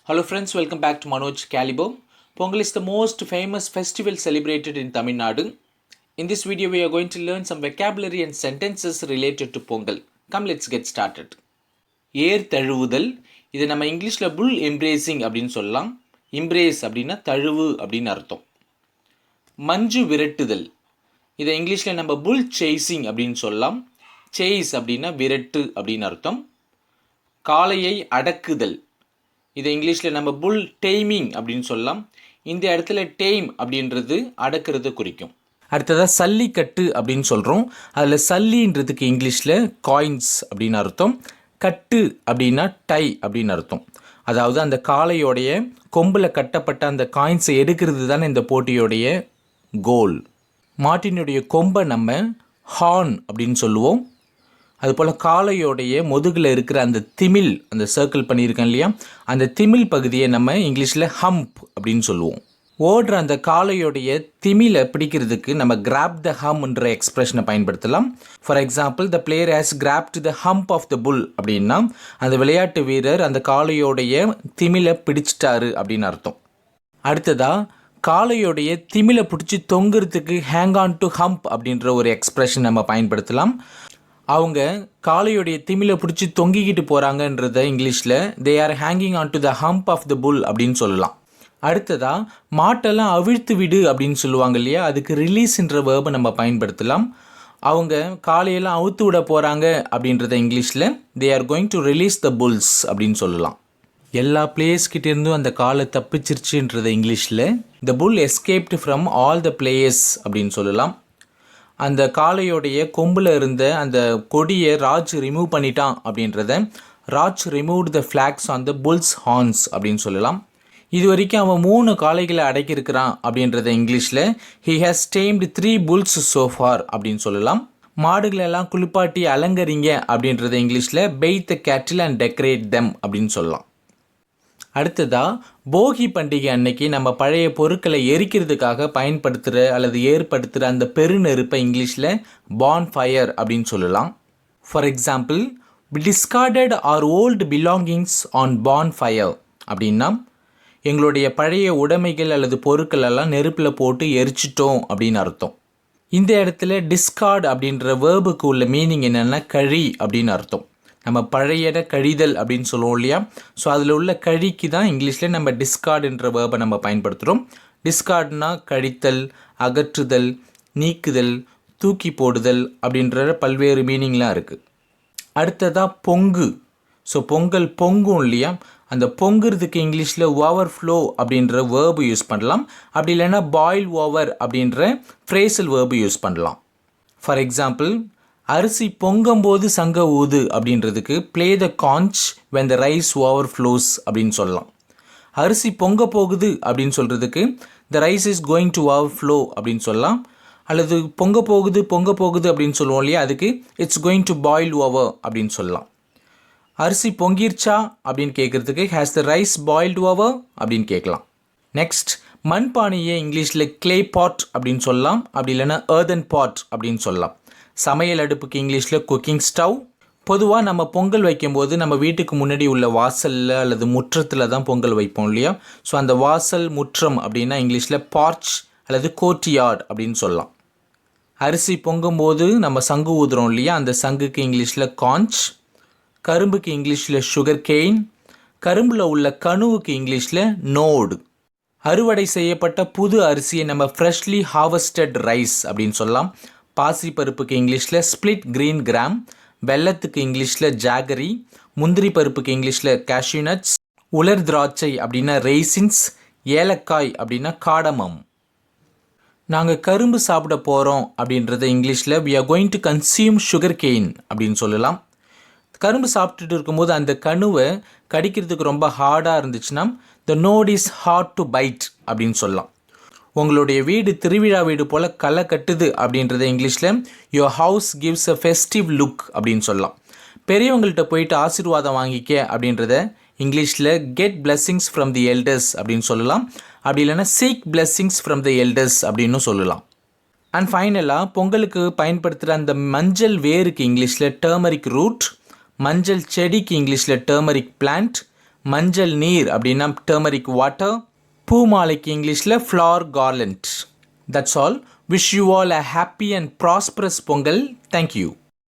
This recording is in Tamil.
Hello friends, welcome back to Manoj Calibo. Pongal is the most famous festival celebrated in Tamil Nadu. In this video, we are going to learn some vocabulary and sentences related to Pongal. Come, let's get started. ஏர் தழுவுதல், இதை நம்ம இங்கிலீஷில் புல் எம்ப்ரேசிங் அப்படின்னு சொல்லலாம். எம்ப்ரேஸ் அப்படின்னா தழுவு அப்படின்னு அர்த்தம். மஞ்சு விரட்டுதல், இதை இங்கிலீஷில் நம்ம புல் சேசிங் அப்படின்னு சொல்லலாம். சேஸ் அப்படின்னா விரட்டு அப்படின்னு அர்த்தம். காளையை அடக்குதல், இதை இங்கிலீஷில் நம்ம புல் டெய்மிங் அப்படின்னு சொல்லலாம். இந்த இடத்துல டெய்ம் அப்படின்றது அடக்கிறது குறிக்கும். அடுத்ததாக சல்லிக்கட்டு அப்படின்னு சொல்கிறோம். அதில் சல்லின்றதுக்கு இங்கிலீஷில் காயின்ஸ் அப்படின்னு அர்த்தம். கட்டு அப்படின்னா டை அப்படின்னு அர்த்தம். அதாவது அந்த காளையோடைய கொம்பில் கட்டப்பட்ட அந்த காயின்ஸை எடுக்கிறது தானே இந்த போட்டியோடைய கோல். மாட்டினுடைய கொம்பை நம்ம ஹார்ன் அப்படின்னு சொல்லுவோம். அதுபோல் காளையோடைய முதுகில் இருக்கிற அந்த திமில், அந்த சர்க்கிள் பண்ணியிருக்கேன் இல்லையா, அந்த திமில் பகுதியை நம்ம இங்கிலீஷில் ஹம்ப் அப்படின்னு சொல்லுவோம். ஓடுற அந்த காளையோடைய திமிலை பிடிக்கிறதுக்கு நம்ம கிராப் த ஹம்ன்ற எக்ஸ்பிரஷனை பயன்படுத்தலாம். For example, the player has grabbed the hump of the bull அப்படின்னா அந்த விளையாட்டு வீரர் அந்த காளையோடைய திமிலை பிடிச்சிட்டாரு அப்படின்னு அர்த்தம். அடுத்ததாக காளையோடைய திமிலை பிடிச்சி தொங்குறதுக்கு ஹேங் ஆன் டு ஹம்ப் அப்படின்ற ஒரு எக்ஸ்பிரஷன் நம்ம பயன்படுத்தலாம். அவங்க காளையோடைய திமிலை பிடிச்சி தொங்கிக்கிட்டு போகிறாங்கன்றத இங்கிலீஷில் they are hanging on to the hump of the bull அப்படின்னு சொல்லலாம். அடுத்ததாக மாட்டெல்லாம் அவிழ்த்து விடு அப்படின்னு சொல்லுவாங்க இல்லையா, அதுக்கு ரிலீஸ்ன்ற வேர்பை நம்ம பயன்படுத்தலாம். அவங்க காளையெல்லாம் அவுத்து விட போகிறாங்க அப்படின்றத இங்கிலீஷில் they are going to release the bulls அப்படின்னு சொல்லலாம். எல்லா பிளேயர்ஸ்கிட்டேருந்தும் அந்த காலை தப்பிச்சிருச்சுன்றத இங்கிலீஷில் the bull escaped from all the players அப்படின்னு சொல்லலாம். அந்த காளையோடைய கொம்பில் இருந்த அந்த கொடியை ராஜ் ரிமூவ் பண்ணிட்டான் அப்படின்றத Raj removed the flags on the bull's horns அப்படின்னு சொல்லலாம். இது வரைக்கும் அவன் 3 காளைகளை அடக்கியிருக்கிறான் அப்படின்றத இங்கிலீஷில் he has டேம்டு 3 bulls so far அப்படின்னு சொல்லலாம். மாடுகளெல்லாம் குளிப்பாட்டி அலங்கரிங்க அப்படின்றத இங்கிலீஷில் பெய்த் த கேட்டில் அண்ட் டெக்கரேட் தெம் அப்படின்னு சொல்லலாம். அடுத்ததாக போகி பண்டிகை அன்னைக்கு நம்ம பழைய பொருட்களை எரிக்கிறதுக்காக பயன்படுத்துகிற அல்லது ஏற்படுத்துகிற அந்த பெருநெருப்பை இங்கிலீஷில் பான் ஃபயர் அப்படின்னு சொல்லலாம். For example, discarded or old belongings on bonfire அப்படின்னா எங்களுடைய பழைய உடைமைகள் அல்லது பொருட்கள் எல்லாம் நெருப்பில் போட்டு எரிச்சிட்டோம் அப்படின்னு அர்த்தம். இந்த இடத்துல டிஸ்கார்ட் அப்படின்ற வேர்புக்கு உள்ள மீனிங் என்னென்னா கழி அப்படின்னு அர்த்தம். நம்ம பழையட கழிதல் அப்படின்னு சொல்லுவோம் இல்லையா, ஸோ அதில் உள்ள கழிக்கு தான் இங்கிலீஷில் நம்ம டிஸ்கார்டுன்ற வேர்பை நம்ம பயன்படுத்துகிறோம். டிஸ்கார்ட்னா கழித்தல், அகற்றுதல், நீக்குதல், தூக்கி போடுதல் அப்படின்ற பல்வேறு மீனிங்லாம் இருக்குது. அடுத்ததாக பொங்கு. ஸோ பொங்கல் பொங்கும் இல்லையா, அந்த பொங்குறதுக்கு இங்கிலீஷில் ஓவர் ஃப்ளோ அப்படின்ற வேர்பு யூஸ் பண்ணலாம். அப்படி இல்லைன்னா பாயில் ஓவர் அப்படின்ற ஃப்ரேசல் வேர்பு யூஸ் பண்ணலாம். ஃபார் எக்ஸாம்பிள், அரிசி பொங்கும்போது சங்க ஊது அப்படின்றதுக்கு play the conch when the rice overflows அப்படின்னு சொல்லலாம். அரிசி பொங்க போகுது அப்படின்னு சொல்கிறதுக்கு the rice is going to overflow அப்படின்னு சொல்லலாம். அல்லது பொங்க போகுது அப்படின்னு சொல்லுவோம் இல்லையா, அதுக்கு it's going to boil over அப்படின்னு சொல்லலாம். அரிசி பொங்கிருச்சா அப்படின்னு கேட்குறதுக்கு has the rise boiled over அப்படின்னு கேட்கலாம். நெக்ஸ்ட், மண்பானையை இங்கிலீஷில் கிளே பாட் அப்படின்னு சொல்லலாம். அப்படி இல்லைன்னா earthen pot அப்படின்னு சொல்லலாம். சமையல் அடுப்புக்கு இங்கிலீஷில் குக்கிங் ஸ்டவ். பொதுவாக நம்ம பொங்கல் வைக்கும்போது நம்ம வீட்டுக்கு முன்னாடி உள்ள வாசலில் அல்லது முற்றத்தில் தான் பொங்கல் வைப்போம் இல்லையா, ஸோ அந்த வாசல் முற்றம் அப்படின்னா இங்கிலீஷில் பார்ச் அல்லது கோர்ட்யார்ட் அப்படின்னு சொல்லலாம். அரிசி பொங்கும்போது நம்ம சங்கு ஊதுறோம் இல்லையா, அந்த சங்குக்கு இங்கிலீஷில் கான்ச். கரும்புக்கு இங்கிலீஷில் சுகர் கெயின். கரும்பில் உள்ள கணுவுக்கு இங்கிலீஷில் நோடு. அறுவடை செய்யப்பட்ட புது அரிசியை நம்ம ஃப்ரெஷ்லி ஹார்வெஸ்டட் ரைஸ் அப்படின்னு சொல்லலாம். பாசி பருப்புக்கு இங்கிலீஷில் ஸ்பிளிட் கிரீன் கிராம். வெல்லத்துக்கு இங்கிலீஷில் ஜாகரி. முந்திரி பருப்புக்கு இங்கிலீஷில் கேஷ்யூ நட்ஸ். உலர் திராட்சை அப்படின்னா ரெய்சின்ஸ். ஏலக்காய் அப்படின்னா காடமம். நாங்கள் கரும்பு சாப்பிட போகிறோம் அப்படின்றத இங்கிலீஷில் we are going to consume sugar cane அப்படின்னு சொல்லலாம். கரும்பு சாப்பிட்டுட்டு இருக்கும்போது அந்த கணுவை கடிக்கிறதுக்கு ரொம்ப ஹார்டாக இருந்துச்சுன்னா the node is hard to bite அப்படின்னு சொல்லலாம். உங்களுடைய வீடு திருவிழா வீடு போல் களை கட்டுது அப்படின்றத இங்கிலீஷில் your house gives a festive look அப்படின்னு சொல்லலாம். பெரியவங்கள்ட்ட போயிட்டு ஆசீர்வாதம் வாங்கிக்க அப்படின்றத இங்கிலீஷில் get blessings from the elders அப்படின்னு சொல்லலாம். அப்படி இல்லைன்னா seek blessings from the elders அப்படின்னு சொல்லலாம். அண்ட் ஃபைனலாக பொங்கலுக்கு பயன்படுத்துகிற அந்த மஞ்சள் வேருக்கு இங்கிலீஷில் டர்மரிக் ரூட். மஞ்சள் செடிக்கு இங்கிலீஷில் டர்மரிக் பிளான்ட். மஞ்சள் நீர் அப்படின்னா டர்மரிக் வாட்டர், பூ மாலைக்கு இங்கிலீஷில் flower garland. That's all. Wish you all a happy and prosperous Pongal. Thank you.